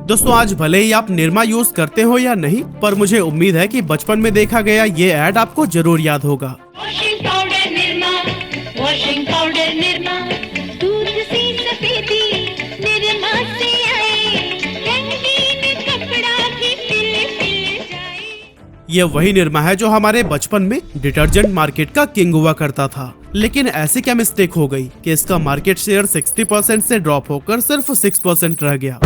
दोस्तों आज भले ही आप निरमा यूज करते हो या नहीं, पर मुझे उम्मीद है कि बचपन में देखा गया ये ऐड आपको जरूर याद होगा। Washing powder Nirma, washing powder Nirma, दूध सी सफेदी निरमा से आए, रंगीन कपड़ा भी खिल जाए। ये वही निरमा है जो हमारे बचपन में डिटर्जेंट मार्केट का किंग हुआ करता था। लेकिन ऐसी क्या मिस्टेक हो गई कि इसका मार्केट शेयर 60% से ड्रॉप होकर सिर्फ 6% रह गया।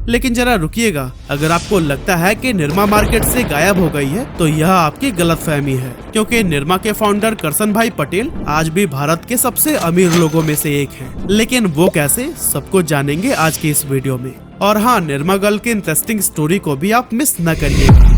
लेकिन जरा रुकिएगा, अगर आपको लगता है कि निरमा मार्केट से गायब हो गई है तो यह आपकी गलतफहमी है, क्योंकि निरमा के फाउंडर करसन भाई पटेल आज भी भारत के सबसे अमीर लोगों में से एक हैं। लेकिन वो कैसे, सब कुछ जानेंगे आज की इस वीडियो में। और हाँ, निरमा गर्ल की इंटरेस्टिंग स्टोरी को भी आप मिस न करिएगा।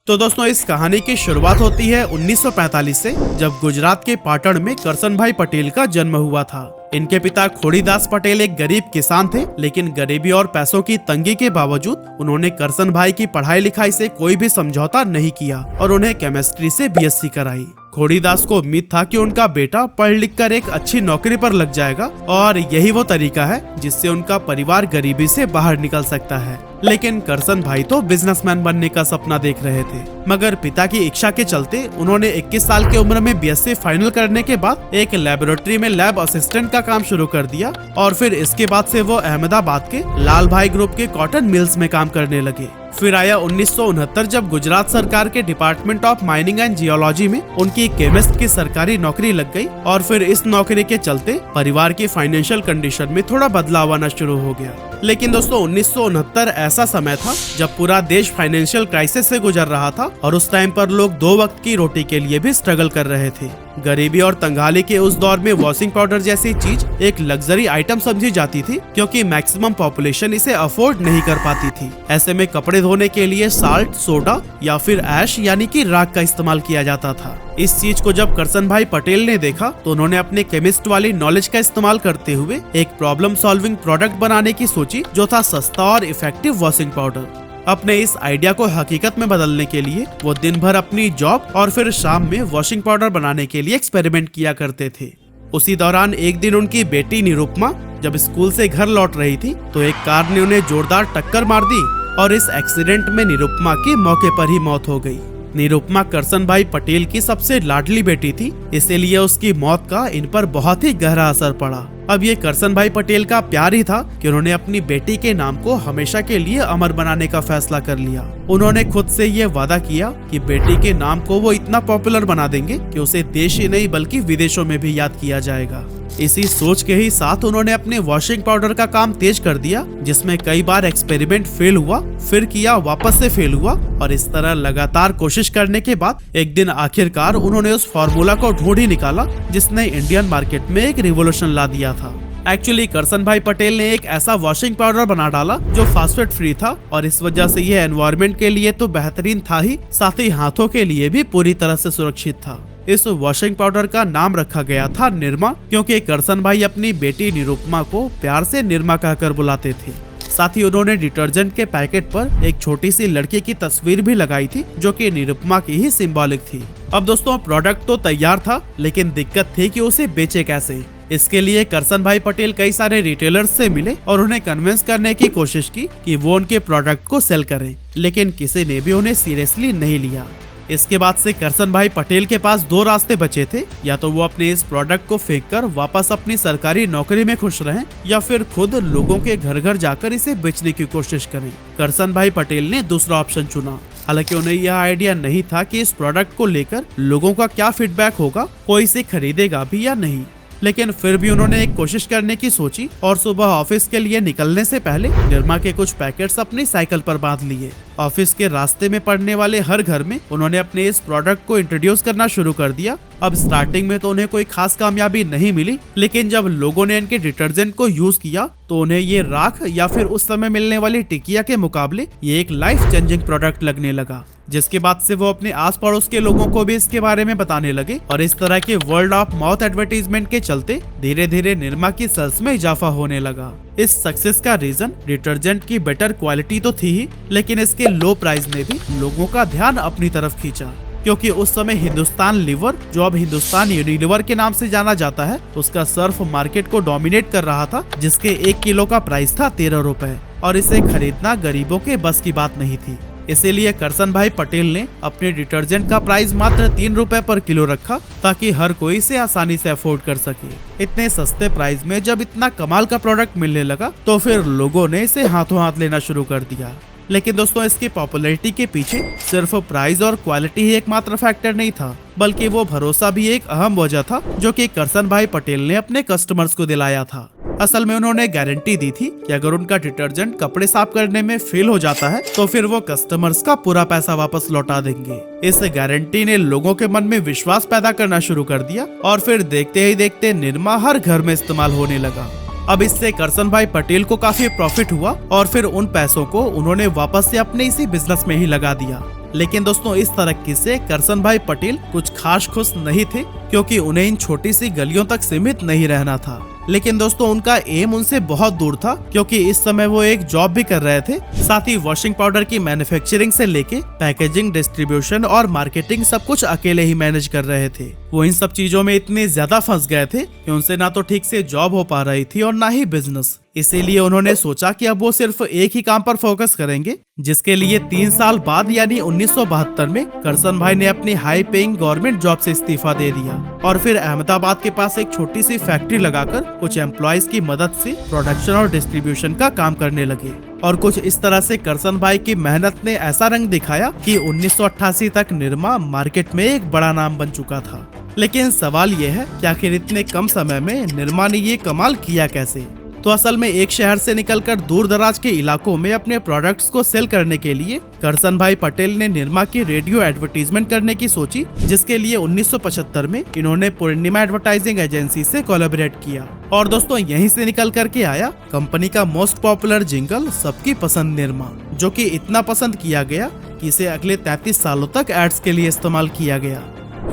तो दोस्तों इस कहानी की शुरुआत होती है 1945 से, जब गुजरात के पाटण में करसन भाई पटेल का जन्म हुआ था। इनके पिता खोड़ीदास पटेल एक गरीब किसान थे, लेकिन गरीबी और पैसों की तंगी के बावजूद उन्होंने करसन भाई की पढ़ाई लिखाई से कोई भी समझौता नहीं किया और उन्हें केमिस्ट्री से बीएससी कराई। खोड़ीदास को उम्मीद था कि उनका बेटा पढ़ लिख कर एक अच्छी नौकरी पर लग जाएगा और यही वो तरीका है जिससे उनका परिवार गरीबी से बाहर निकल सकता है। लेकिन करसन भाई तो बिजनेसमैन बनने का सपना देख रहे थे, मगर पिता की इच्छा के चलते उन्होंने 21 साल की उम्र में बीएससी फाइनल करने के बाद एक लेबोरेटरी में लैब असिस्टेंट का काम शुरू कर दिया और फिर इसके बाद से वो अहमदाबाद के लाल भाई ग्रुप के कॉटन मिल्स में काम करने लगे। फिर आया 1969, जब गुजरात सरकार के department of mining and geology में उनकी केमिस्ट की सरकारी नौकरी लग गई और फिर इस नौकरी के चलते परिवार की फाइनेंशियल कंडीशन में थोड़ा बदलाव आना शुरू हो गया। लेकिन दोस्तों 1969 ऐसा समय था जब पूरा देश फाइनेंशियल क्राइसिस से गुजर रहा था और उस टाइम पर लोग 2 वक्त की रोटी के लिए भी स्ट्रगल कर रहे थे। गरीबी और तंगहाली के उस दौर में वॉशिंग पाउडर जैसी चीज एक लग्जरी आइटम समझी जाती थी, क्योंकि मैक्सिमम पॉपुलेशन इसे अफोर्ड नहीं कर पाती थी। ऐसे में कपड़े धोने के लिए साल्ट, सोडा या फिर ऐश यानी कि राख का इस्तेमाल किया जाता था। इस चीज को जब करसन भाई पटेल ने देखा तो उन्होंने अपने केमिस्ट वाली नॉलेज का इस्तेमाल करते हुए एक प्रॉब्लम सॉल्विंग प्रोडक्ट बनाने की सोची, जो था सस्ता और इफेक्टिव वॉशिंग पाउडर। अपने इस आइडिया को हकीकत में बदलने के लिए वो दिन भर अपनी जॉब और फिर शाम में वॉशिंग पाउडर बनाने के लिए एक्सपेरिमेंट किया करते थे। उसी दौरान एक दिन उनकी बेटी निरुपमा जब स्कूल से घर लौट रही थी तो एक कार ने उन्हें जोरदार टक्कर मार दी और इस एक्सीडेंट में निरुपमा की मौके पर ही मौत हो गई। निरुपमा करसन भाई पटेल की सबसे लाडली बेटी थी, इसीलिए उसकी मौत का इन पर बहुत ही गहरा असर पड़ा। अब ये करसन भाई पटेल का प्यार ही था कि उन्होंने अपनी बेटी के नाम को हमेशा के लिए अमर बनाने का फैसला कर लिया। उन्होंने खुद से ये वादा किया कि बेटी के नाम को वो इतना पॉपुलर बना देंगे कि उसे देश ही नहीं बल्कि विदेशों में भी याद किया जाएगा। इसी सोच के ही साथ उन्होंने अपने वॉशिंग पाउडर का काम तेज कर दिया, जिसमें कई बार एक्सपेरिमेंट फेल हुआ, फिर किया, वापस से फेल हुआ और इस तरह लगातार कोशिश करने के बाद एक दिन आखिरकार उन्होंने उस फॉर्मूला को ढूंढ ही निकाला जिसने इंडियन मार्केट में एक रिवॉल्यूशन ला दिया था। एक्चुअली करसन भाई पटेल ने एक ऐसा वॉशिंग पाउडर बना डाला जो फास्फेट फ्री था और इस वजह से यह एनवायरनमेंट के लिए तो बेहतरीन था ही, साथ ही हाथों के लिए भी पूरी तरह से सुरक्षित था। इस वॉशिंग पाउडर का नाम रखा गया था निरमा, क्योंकि करसन भाई अपनी बेटी निरुपमा को प्यार से निरमा कहकर बुलाते थे। साथ ही उन्होंने डिटर्जेंट के पैकेट पर एक छोटी सी लड़की की तस्वीर भी लगाई थी, जो कि निरुपमा की ही सिंबॉलिक थी। अब दोस्तों प्रोडक्ट तो तैयार था, लेकिन दिक्कत थी कि उसे बेचे कैसे। इसके लिए करसन भाई पटेल कई सारे रिटेलर्स से मिले और उन्हें कन्विंस करने की कोशिश की कि वो उनके प्रोडक्ट को सेल करें, लेकिन किसी ने भी उन्हें सीरियसली नहीं लिया। इसके बाद से करसन भाई पटेल के पास 2 रास्ते बचे थे, या तो वो अपने इस प्रोडक्ट को फेंककर वापस अपनी सरकारी नौकरी में खुश रहें या फिर खुद लोगों के घर घर जाकर इसे बेचने की कोशिश करें। करसन भाई पटेल ने दूसरा ऑप्शन चुना। हालांकि उन्हें यह आइडिया नहीं था कि इस प्रोडक्ट को लेकर लोगों का क्या फीडबैक होगा, कोई इसे खरीदेगा भी या नहीं। लेकिन फिर भी उन्होंने एक कोशिश करने की सोची और सुबह ऑफिस के लिए निकलने से पहले निरमा के कुछ पैकेट्स अपनी साइकिल पर बांध लिए। ऑफिस के रास्ते में पड़ने वाले हर घर में उन्होंने अपने इस प्रोडक्ट को इंट्रोड्यूस करना शुरू कर दिया। अब स्टार्टिंग में तो उन्हें कोई खास कामयाबी नहीं मिली, लेकिन जब लोगों ने इनके डिटर्जेंट को यूज किया तो उन्हें ये राख या फिर उस समय मिलने वाली टिकिया के मुकाबले ये एक लाइफ चेंजिंग प्रोडक्ट लगने लगा। जिसके बाद से वो अपने आस पड़ोस के लोगों को भी इसके बारे में बताने लगे और इस तरह के वर्ल्ड ऑफ माउथ एडवर्टीजमेंट के चलते धीरे धीरे निरमा की सेल्स में इजाफा होने लगा। इस सक्सेस का रीजन डिटर्जेंट की बेटर क्वालिटी तो थी ही, लेकिन इसके लो प्राइस ने भी लोगों का ध्यान अपनी तरफ खींचा। क्योंकि उस समय हिंदुस्तान लीवर, जो अब हिंदुस्तान यूनिलीवर के नाम से जाना जाता है, उसका सर्फ मार्केट को डोमिनेट कर रहा था, जिसके 1 किलो का प्राइस था 13 रुपए और इसे खरीदना गरीबों के बस की बात नहीं थी। इसीलिए करसन भाई पटेल ने अपने डिटर्जेंट का प्राइस मात्र 3 रुपए पर किलो रखा ताकि हर कोई इसे आसानी से अफोर्ड कर सके। इतने सस्ते प्राइस में जब इतना कमाल का प्रोडक्ट मिलने लगा तो फिर लोगों ने इसे हाथों हाथ लेना शुरू कर दिया। लेकिन दोस्तों, इसकी पॉपुलैरिटी के पीछे सिर्फ प्राइस और क्वालिटी ही एकमात्र फैक्टर नहीं था, बल्कि वो भरोसा भी एक अहम वजह था जो कि करसन भाई पटेल ने अपने कस्टमर्स को दिलाया था। असल में उन्होंने गारंटी दी थी कि अगर उनका डिटर्जेंट कपड़े साफ करने में फेल हो जाता है तो फिर वो कस्टमर्स का पूरा पैसा वापस लौटा देंगे। इस गारंटी ने लोगों के मन में विश्वास पैदा करना शुरू कर दिया और फिर देखते ही देखते निरमा हर घर में इस्तेमाल होने लगा। अब इससे करसन भाई पटेल को काफी प्रॉफिट हुआ और फिर उन पैसों को उन्होंने वापस से अपने इसी बिजनेस में ही लगा दिया। लेकिन दोस्तों, इस तरक्की से करसन भाई पटेल कुछ खास खुश नहीं थे, क्योंकि उन्हें इन छोटी सी गलियों तक सीमित नहीं रहना था। लेकिन दोस्तों, उनका एम उनसे बहुत दूर था, क्योंकि इस समय वो एक जॉब भी कर रहे थे। साथ ही वॉशिंग पाउडर की मैन्युफैक्चरिंग से लेके पैकेजिंग, डिस्ट्रीब्यूशन और मार्केटिंग सब कुछ अकेले ही मैनेज कर रहे थे। वो इन सब चीजों में इतने ज्यादा फंस गए थे कि उनसे ना तो ठीक से जॉब हो पा रही थी और ना ही बिजनेस। इसीलिए उन्होंने सोचा कि अब वो सिर्फ एक ही काम पर फोकस करेंगे, जिसके लिए 3 साल बाद यानी 1972 में करसन भाई ने अपनी हाई पेइंग गवर्नमेंट जॉब से इस्तीफा दे दिया और फिर अहमदाबाद के पास एक छोटी सी फैक्ट्री लगाकर कुछ एम्प्लॉयज की मदद से प्रोडक्शन और डिस्ट्रीब्यूशन का काम करने लगे। और कुछ इस तरह से करसन भाई की मेहनत ने ऐसा रंग दिखाया कि 1988 तक निरमा मार्केट में एक बड़ा नाम बन चुका था। लेकिन सवाल ये है कि आखिर इतने कम समय में निरमा ने ये कमाल किया कैसे? तो असल में एक शहर से निकलकर दूर दराज के इलाकों में अपने प्रोडक्ट्स को सेल करने के लिए करसन भाई पटेल ने निरमा की रेडियो एडवर्टीजमेंट करने की सोची, जिसके लिए 1975 में इन्होंने पूर्णिमा एडवर्टाइजिंग एजेंसी से कोलैबोरेट किया। और दोस्तों, यहीं से निकल करके आया कंपनी का मोस्ट पॉपुलर जिंगल सबकी पसंद निरमा, जो कि इतना पसंद किया गया कि इसे अगले 33 सालों तक एड्स के लिए इस्तेमाल किया गया।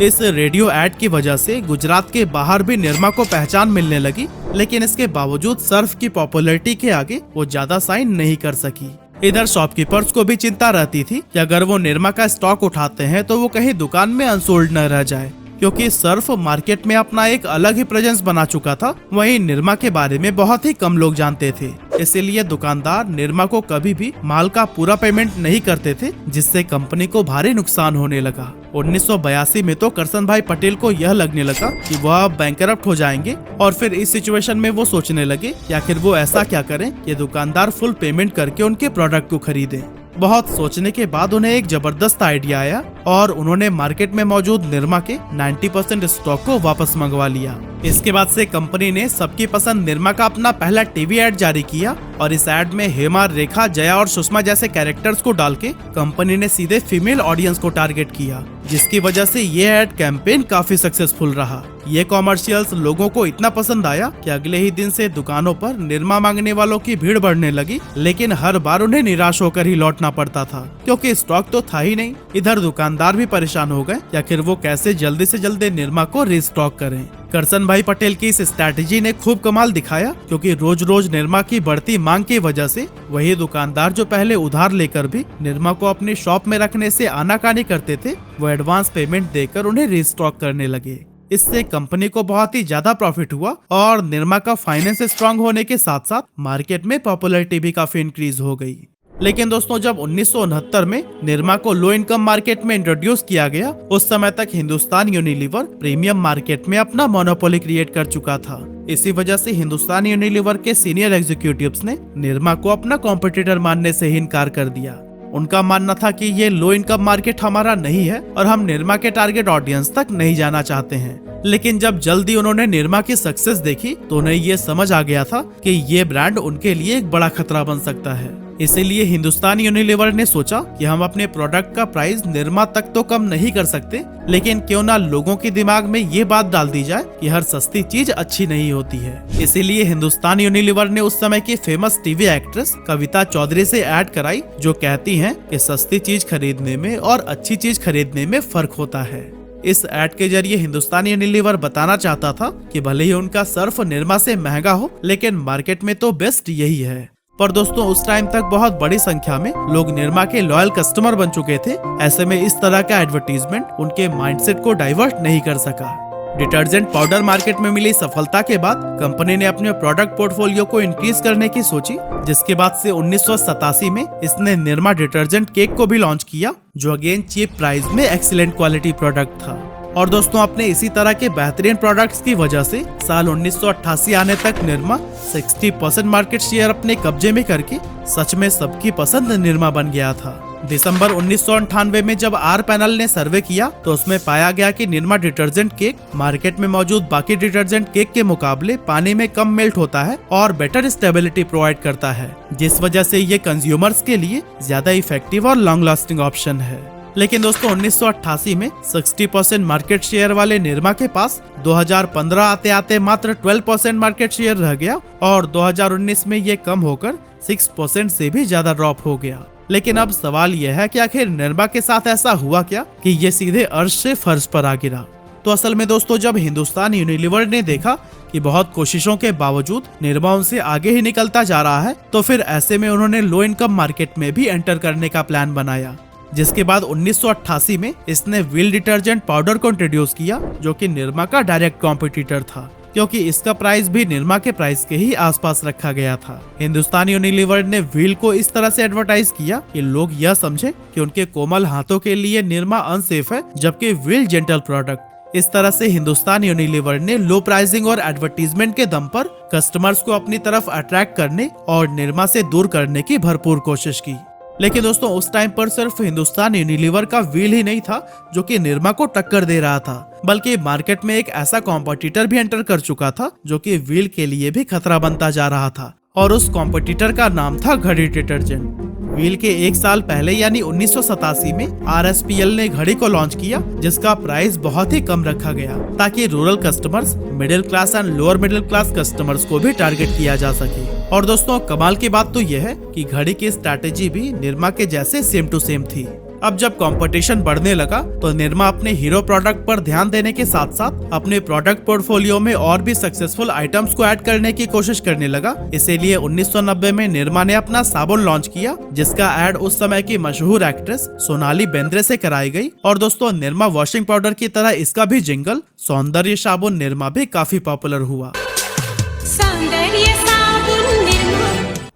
इस रेडियो एड की वजह से गुजरात के बाहर भी निरमा को पहचान मिलने लगी, लेकिन इसके बावजूद सर्फ की पॉपुलैरिटी के आगे वो ज्यादा साइन नहीं कर सकी। इधर शॉपकीपर्स को भी चिंता रहती थी कि अगर वो निरमा का स्टॉक उठाते हैं तो वो कहीं दुकान में अनसोल्ड न रह जाए, क्योंकि सर्फ मार्केट में अपना एक अलग ही प्रेजेंस बना चुका था। वहीं निरमा के बारे में बहुत ही कम लोग जानते थे, इसीलिए दुकानदार निरमा को कभी भी माल का पूरा पेमेंट नहीं करते थे, जिससे कंपनी को भारी नुकसान होने लगा। 1982 में तो करसन भाई पटेल को यह लगने लगा कि वह अब बैंकरप्ट हो जाएंगे और फिर इस सिचुएशन में वो सोचने लगे कि आखिर वो ऐसा क्या करें कि दुकानदार फुल पेमेंट करके उनके प्रोडक्ट को खरीदे। बहुत सोचने के बाद उन्हें एक जबरदस्त आइडिया आया और उन्होंने मार्केट में मौजूद निरमा के 90% स्टॉक को वापस मंगवा लिया। इसके बाद से कंपनी ने सबकी पसंद निरमा का अपना पहला टीवी एड जारी किया और इस एड में हेमा, रेखा, जया और सुषमा जैसे कैरेक्टर्स को डाल के कंपनी ने सीधे फीमेल ऑडियंस को टारगेट किया, जिसकी वजह से ये एड कैंपेन काफी सक्सेसफुल रहा। ये कॉमर्शियल्स लोगों को इतना पसंद आया कि अगले ही दिन से दुकानों पर निरमा मांगने वालों की भीड़ बढ़ने लगी, लेकिन हर बार उन्हें निराश होकर ही लौटना पड़ता था, क्योंकि स्टॉक तो था ही नहीं। इधर दुकानदार भी परेशान हो गए कि आखिर वो कैसे जल्दी से जल्दी निरमा को रीस्टॉक करें। करसन भाई पटेल की इस स्ट्रैटेजी ने खूब कमाल दिखाया, क्योंकि रोज रोज निरमा की बढ़ती मांग की वजह से वही दुकानदार जो पहले उधार लेकर भी निरमा को अपनी शॉप में रखने से आनाकानी करते थे, वो एडवांस पेमेंट देकर उन्हें रीस्टॉक करने लगे। इससे कंपनी को बहुत ही ज्यादा प्रॉफिट हुआ और निरमा का फाइनेंस स्ट्रांग होने के साथ साथ मार्केट में पॉपुलैरिटी भी काफी इंक्रीज हो गई। लेकिन दोस्तों, जब 1969 में निरमा को लो इनकम मार्केट में इंट्रोड्यूस किया गया, उस समय तक हिंदुस्तान यूनिलीवर प्रीमियम मार्केट में अपना मोनोपोली क्रिएट कर चुका था। इसी वजह से हिंदुस्तान यूनिलीवर के सीनियर एग्जीक्यूटिव्स ने निरमा को अपना कॉम्पिटिटर मानने से ही इनकार कर दिया। उनका मानना था कि ये लो इनकम मार्केट हमारा नहीं है और हम निरमा के टारगेट ऑडियंस तक नहीं जाना चाहते हैं। लेकिन जब जल्दी उन्होंने निरमा की सक्सेस देखी तो उन्हें ये समझ आ गया था कि ये ब्रांड उनके लिए एक बड़ा खतरा बन सकता है। इसीलिए हिंदुस्तान यूनिलीवर ने सोचा कि हम अपने प्रोडक्ट का प्राइस निरमा तक तो कम नहीं कर सकते, लेकिन क्यों ना लोगों के दिमाग में ये बात डाल दी जाए कि हर सस्ती चीज अच्छी नहीं होती है। इसीलिए हिंदुस्तान यूनिलीवर ने उस समय की फेमस टीवी एक्ट्रेस कविता चौधरी से ऐड कराई, जो कहती हैं कि सस्ती चीज खरीदने में और अच्छी चीज खरीदने में फर्क होता है। इस ऐड के जरिए हिंदुस्तान यूनिलीवर बताना चाहता था कि भले ही उनका सर्फ निरमा से महंगा हो, लेकिन मार्केट में तो बेस्ट यही है। पर दोस्तों उस टाइम तक बहुत बड़ी संख्या में लोग निरमा के लॉयल कस्टमर बन चुके थे। ऐसे में इस तरह का एडवर्टीजमेंट उनके माइंडसेट को डाइवर्ट नहीं कर सका। डिटर्जेंट पाउडर मार्केट में मिली सफलता के बाद कंपनी ने अपने प्रोडक्ट पोर्टफोलियो को इंक्रीज करने की सोची, जिसके बाद से 1987 में इसने निरमा डिटर्जेंट केक को भी लॉन्च किया, जो अगेन चीप प्राइस में एक्सीलेंट क्वालिटी प्रोडक्ट था। और दोस्तों अपने इसी तरह के बेहतरीन प्रोडक्ट्स की वजह से साल 1988 आने तक निरमा 60% मार्केट शेयर अपने कब्जे में करके सच में सबकी पसंद निरमा बन गया था। दिसंबर 1998 में जब आर पैनल ने सर्वे किया तो उसमें पाया गया कि निरमा डिटर्जेंट केक मार्केट में मौजूद बाकी डिटर्जेंट केक के मुकाबले पानी में कम मेल्ट होता है और बेटर स्टेबिलिटी प्रोवाइड करता है, जिस वजह से ये कंज्यूमर्स के लिए ज्यादा इफेक्टिव और लॉन्ग लास्टिंग ऑप्शन है। लेकिन दोस्तों 1988 में 60% मार्केट शेयर वाले निरमा के पास 2015 आते आते मात्र 12% मार्केट शेयर रह गया और 2019 में ये कम होकर 6% से भी ज्यादा ड्रॉप हो गया। लेकिन अब सवाल यह है कि आखिर निरमा के साथ ऐसा हुआ क्या कि ये सीधे अर्श से फर्श पर आ गिरा। तो असल में दोस्तों जब हिंदुस्तान यूनिलीवर ने देखा कि बहुत कोशिशों के बावजूद निरमा उनसे आगे ही निकलता जा रहा है, तो फिर ऐसे में उन्होंने लो इनकम मार्केट में भी एंटर करने का प्लान बनाया, जिसके बाद 1988 में इसने व्हील डिटर्जेंट पाउडर को इंट्रोड्यूस किया, जो कि निरमा का डायरेक्ट कॉम्पिटिटर था, क्योंकि इसका प्राइस भी निरमा के प्राइस के ही आसपास रखा गया था। हिंदुस्तान यूनिलीवर ने व्हील को इस तरह से एडवर्टाइज किया कि लोग यह समझे कि उनके कोमल हाथों के लिए निरमा अनसेफ है, जबकि व्हील जेंटल प्रोडक्ट। इस तरह से हिंदुस्तान यूनिलीवर ने लो प्राइसिंग और एडवर्टीजमेंट के दम पर कस्टमर्स को अपनी तरफ अट्रैक्ट करने और निरमा से दूर करने की भरपूर कोशिश की। लेकिन दोस्तों उस टाइम पर सिर्फ हिंदुस्तान यूनिलीवर का व्हील ही नहीं था जो कि निरमा को टक्कर दे रहा था, बल्कि मार्केट में एक ऐसा कॉम्पिटिटर भी एंटर कर चुका था जो कि व्हील के लिए भी खतरा बनता जा रहा था, और उस कॉम्पिटिटर का नाम था घड़ी डिटर्जेंट। व्हील के एक साल पहले यानी 1987 में RSPL ने घड़ी को लॉन्च किया, जिसका प्राइस बहुत ही कम रखा गया ताकि rural customers, middle class and lower middle class customers को भी टारगेट किया जा सके। और दोस्तों कमाल की बात तो यह है कि घड़ी की स्ट्रैटेजी भी निरमा के जैसे सेम टू सेम थी। अब जब कंपटीशन बढ़ने लगा तो निरमा अपने हीरो प्रोडक्ट पर ध्यान देने के साथ साथ अपने प्रोडक्ट पोर्टफोलियो में और भी सक्सेसफुल आइटम्स को ऐड करने की कोशिश करने लगा। इसीलिए 1990 में निरमा ने अपना साबुन लॉन्च किया, जिसका ऐड उस समय की मशहूर एक्ट्रेस सोनाली बेंद्रे से कराई गई। और दोस्तों निरमा वॉशिंग पाउडर की तरह इसका भी जिंगल सौंदर्य साबुन निरमा भी काफी पॉपुलर हुआ।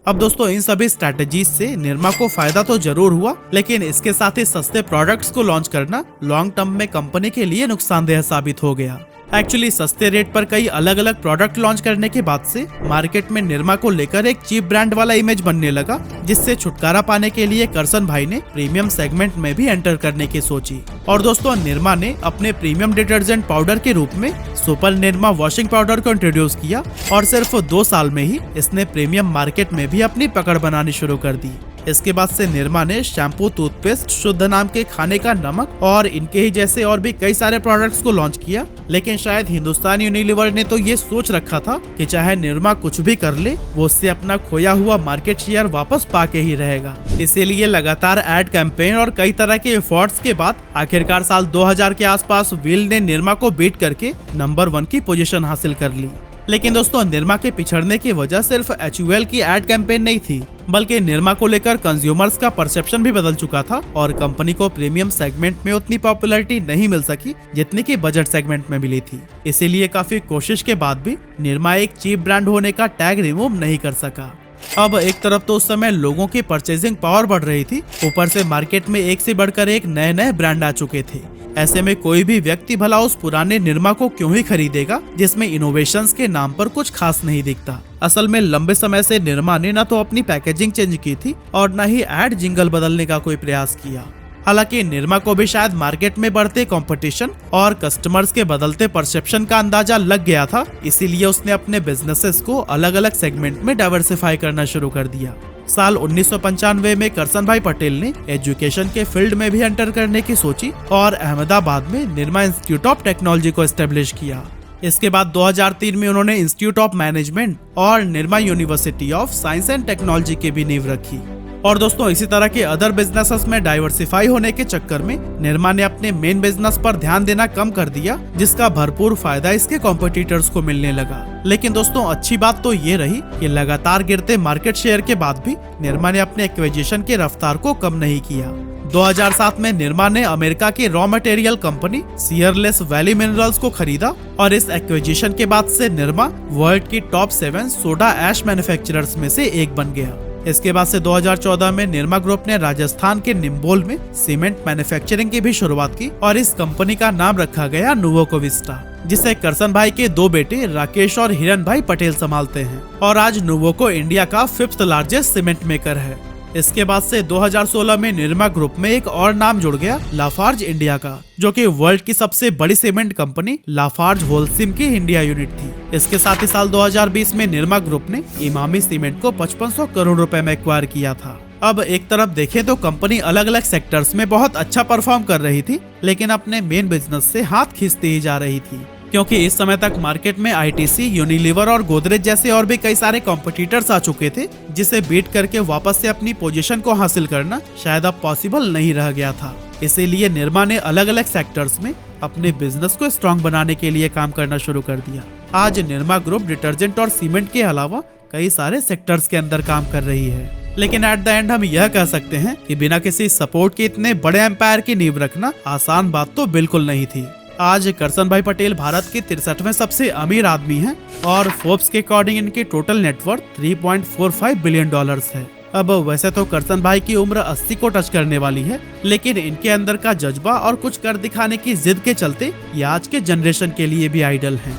अब दोस्तों इन सभी स्ट्रैटेजीज से निरमा को फायदा तो जरूर हुआ, लेकिन इसके साथ ही सस्ते प्रोडक्ट्स को लॉन्च करना लॉन्ग टर्म में कंपनी के लिए नुकसानदेह साबित हो गया। एक्चुअली सस्ते रेट पर कई अलग अलग प्रोडक्ट लॉन्च करने के बाद से मार्केट में निरमा को लेकर एक चीप ब्रांड वाला इमेज बनने लगा, जिससे छुटकारा पाने के लिए करसन भाई ने प्रीमियम सेगमेंट में भी एंटर करने की सोची। और दोस्तों निरमा ने अपने प्रीमियम डिटर्जेंट पाउडर के रूप में सुपर निरमा वॉशिंग पाउडर को इंट्रोड्यूस किया, और सिर्फ 2 साल में ही इसने प्रीमियम मार्केट में भी अपनी पकड़ बनानी शुरू कर दी। इसके बाद से निरमा ने शैम्पू, टूथपेस्ट, शुद्ध नाम के खाने का नमक और इनके ही जैसे और भी कई सारे प्रोडक्ट्स को लॉन्च किया। लेकिन शायद हिंदुस्तान यूनिलीवर ने तो ये सोच रखा था कि चाहे निरमा कुछ भी कर ले, वो उससे अपना खोया हुआ मार्केट शेयर वापस पाके ही रहेगा। इसीलिए लगातार एड कैंपेन और कई तरह के एफर्ट्स के बाद आखिरकार साल 2000 के आसपास व्हील ने निरमा को बीट करके नंबर 1 की पोजीशन हासिल कर ली। लेकिन दोस्तों निरमा के पिछड़ने की वजह सिर्फ HUL की एड कैंपेन नहीं थी, बल्कि निरमा को लेकर कंज्यूमर्स का परसेप्शन भी बदल चुका था और कंपनी को प्रीमियम सेगमेंट में उतनी पॉपुलैरिटी नहीं मिल सकी जितनी की बजट सेगमेंट में मिली थी। इसीलिए काफी कोशिश के बाद भी निरमा एक चीप ब्रांड होने का टैग रिमूव नहीं कर सका। अब एक तरफ तो उस समय लोगों की परचेजिंग पावर बढ़ रही थी, ऊपर से मार्केट में एक से बढ़कर एक नए नए ब्रांड आ चुके थे। ऐसे में कोई भी व्यक्ति भला उस पुराने निरमा को क्यों ही खरीदेगा जिसमें इनोवेशंस के नाम पर कुछ खास नहीं दिखता। असल में लंबे समय से निरमा ने न तो अपनी पैकेजिंग चेंज की थी और न ही एड जिंगल बदलने का कोई प्रयास किया। हालांकि निरमा को भी शायद मार्केट में बढ़ते कंपटीशन और कस्टमर्स के बदलते परसेप्शन का अंदाजा लग गया था, इसीलिए उसने अपने बिजनेसेस को अलग अलग सेगमेंट में डाइवर्सिफाई करना शुरू कर दिया। साल 1995 में करसन भाई पटेल ने एजुकेशन के फील्ड में भी एंटर करने की सोची और अहमदाबाद में निरमा इंस्टीट्यूट ऑफ टेक्नोलॉजी को एस्टेब्लिश किया। इसके बाद 2003 में उन्होंने इंस्टीट्यूट ऑफ मैनेजमेंट और Nirma university of science and technology की भी नींव रखी। और दोस्तों इसी तरह के अदर बिजनेसेस में डाइवर्सिफाई होने के चक्कर में निरमा ने अपने मेन बिजनेस पर ध्यान देना कम कर दिया, जिसका भरपूर फायदा इसके कॉम्पिटिटर्स को मिलने लगा। लेकिन दोस्तों अच्छी बात तो ये रही कि लगातार गिरते मार्केट शेयर के बाद भी निरमा ने अपने एक्विजिशन की रफ्तार को कम नहीं किया। 2007 में निरमा ने अमेरिका की raw material company Searles Valley Minerals को खरीदा और इस एक्विजिशन के बाद से निरमा वर्ल्ड की टॉप 7 सोडा ऐश मैन्युफैक्चरर्स में से एक बन गया। इसके बाद से 2014 में निरमा ग्रुप ने राजस्थान के निम्बोल में सीमेंट मैन्युफैक्चरिंग की भी शुरुआत की और इस कंपनी का नाम रखा गया नुवोको विस्टा, जिसे करसन भाई के 2 बेटे राकेश और हिरन भाई पटेल संभालते हैं और आज नुवोको इंडिया का 5th लार्जेस्ट सीमेंट मेकर है। इसके बाद से 2016 में निरमा ग्रुप में एक और नाम जुड़ गया, लाफार्ज इंडिया का, जो कि वर्ल्ड की सबसे बड़ी सीमेंट कंपनी लाफार्ज होलसिम की इंडिया यूनिट थी। इसके साथ ही साल 2020 में निरमा ग्रुप ने इमामी सीमेंट को 5500 करोड़ रुपए में एक्वायर किया था। अब एक तरफ देखें तो कंपनी अलग अलग सेक्टर्स में बहुत अच्छा परफॉर्म कर रही थी, लेकिन अपने मेन बिजनेस से हाथ खींचती ही जा रही थी, क्योंकि इस समय तक मार्केट में आईटीसी, यूनिलीवर और गोदरेज जैसे और भी कई सारे कॉम्पिटिटर्स आ चुके थे, जिसे बीट करके वापस से अपनी पोजीशन को हासिल करना शायद अब पॉसिबल नहीं रह गया था। इसीलिए निरमा ने अलग अलग सेक्टर्स में अपने बिजनेस को स्ट्रॉन्ग बनाने के लिए काम करना शुरू कर दिया। आज निरमा ग्रुप डिटर्जेंट और सीमेंट के अलावा कई सारे सेक्टर्स के अंदर काम कर रही है। लेकिन एट द एंड हम यह कह सकते हैं कि बिना किसी सपोर्ट के इतने बड़े एम्पायर की नींव रखना आसान बात तो बिल्कुल नहीं थी। आज करसन भाई पटेल भारत के 63वें सबसे अमीर आदमी हैं और फोर्ब्स के अकॉर्डिंग इनकी टोटल नेटवर्थ $3.45 बिलियन है। अब वैसे तो करसन भाई की उम्र 80 को टच करने वाली है, लेकिन इनके अंदर का जज्बा और कुछ कर दिखाने की जिद के चलते ये आज के जनरेशन के लिए भी आइडल हैं।